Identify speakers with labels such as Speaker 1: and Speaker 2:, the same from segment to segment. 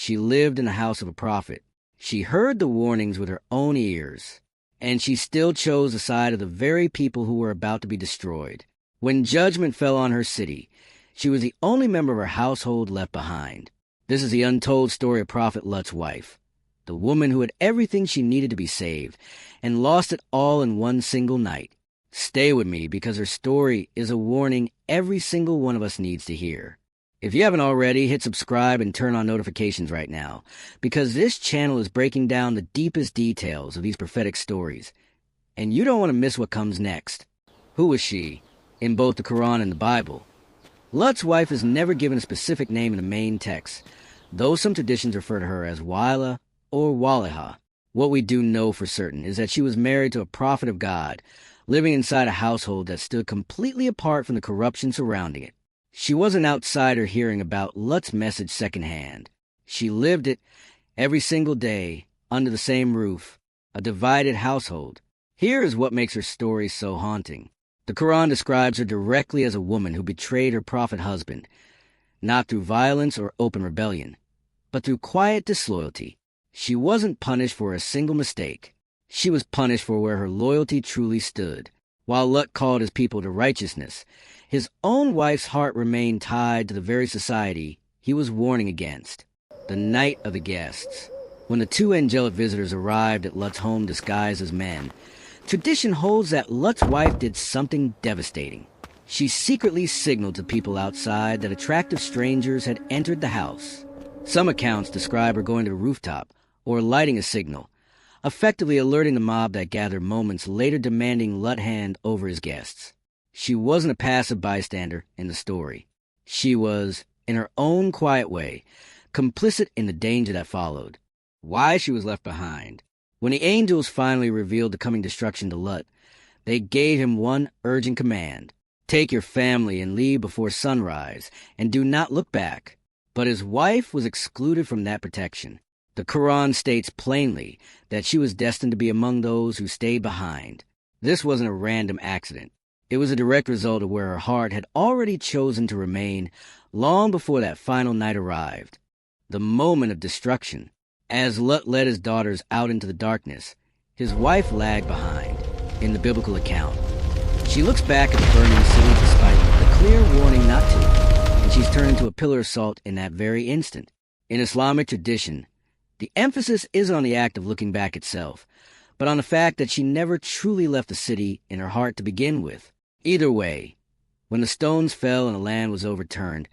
Speaker 1: She lived in the house of a prophet. She heard the warnings with her own ears, and she still chose the side of the very people who were about to be destroyed. When judgment fell on her city, she was the only member of her household left behind. This is the untold story of Prophet Lut's wife, the woman who had everything she needed to be saved and lost it all in one single night. Stay with me, because her story is a warning every single one of us needs to hear. If you haven't already, hit subscribe and turn on notifications right now, because this channel is breaking down the deepest details of these prophetic stories, and you don't want to miss what comes next. Who was she in both the Quran and the Bible? Lut's wife is never given a specific name in the main text, though some traditions refer to her as Wila or Waliha. What we do know for certain is that she was married to a prophet of God, living inside a household that stood completely apart from the corruption surrounding it. She was an outsider hearing about Lut's message secondhand. She lived it every single day under the same roof, a divided household. Here is what makes her story so haunting. The Quran describes her directly as a woman who betrayed her prophet husband, not through violence or open rebellion, but through quiet disloyalty. She wasn't punished for a single mistake. She was punished for where her loyalty truly stood. While Lut called his people to righteousness, his own wife's heart remained tied to the very society he was warning against. The night of the guests. When the two angelic visitors arrived at Lut's home disguised as men, tradition holds that Lut's wife did something devastating. She secretly signaled to people outside that attractive strangers had entered the house. Some accounts describe her going to the rooftop or lighting a signal, effectively alerting the mob that gathered moments later, demanding Lut hand over his guests. She wasn't a passive bystander in the story. She was, in her own quiet way, complicit in the danger that followed. Why she was left behind. When the angels finally revealed the coming destruction to Lut, they gave him one urgent command: take your family and leave before sunrise, and do not look back. But his wife was excluded from that protection. The Quran states plainly that she was destined to be among those who stayed behind. This wasn't a random accident. It was a direct result of where her heart had already chosen to remain long before that final night arrived. The moment of destruction. As Lut led his daughters out into the darkness, his wife lagged behind, in the biblical account. She looks back at the burning city despite the clear warning not to, and she's turned into a pillar of salt in that very instant. In Islamic tradition, the emphasis isn't on the act of looking back itself, but on the fact that she never truly left the city in her heart to begin with. Either way, when the stones fell and the land was overturned,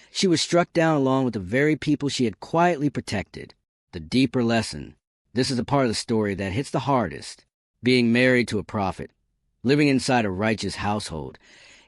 Speaker 1: she was struck down along with the very people she had quietly protected. The deeper lesson. This is the part of the story that hits the hardest. Being married to a prophet, living inside a righteous household,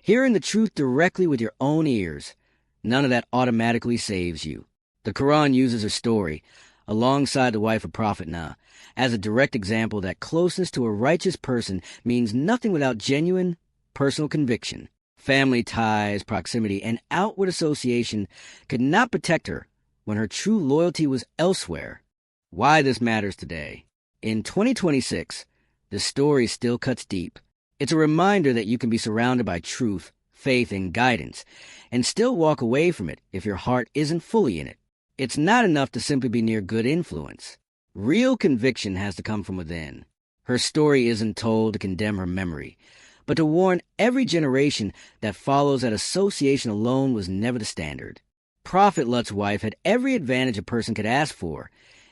Speaker 1: hearing the truth directly with your own ears, none of that automatically saves you. The Quran uses her story, alongside the wife of Prophet Lut, as a direct example that closeness to a righteous person means nothing without genuine personal conviction. Family ties, proximity, and outward association could not protect her when her true loyalty was elsewhere. Why this matters today. In 2026, the story still cuts deep. It's a reminder that you can be surrounded by truth, faith, and guidance, and still walk away from it if your heart isn't fully in it. It's not enough to simply be near good influence. Real conviction has to come from within. Her story isn't told to condemn her memory, but to warn every generation that follows that association alone was never the standard. Prophet Lut's wife had every advantage a person could ask for,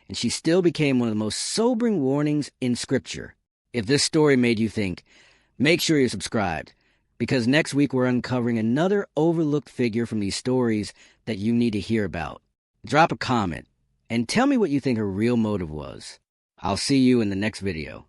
Speaker 1: and she still became one of the most sobering warnings in Scripture. If this story made you think, make sure you're subscribed, because next week we're uncovering another overlooked figure from these stories that you need to hear about. Drop a comment and tell me what you think her real motive was. I'll see you in the next video.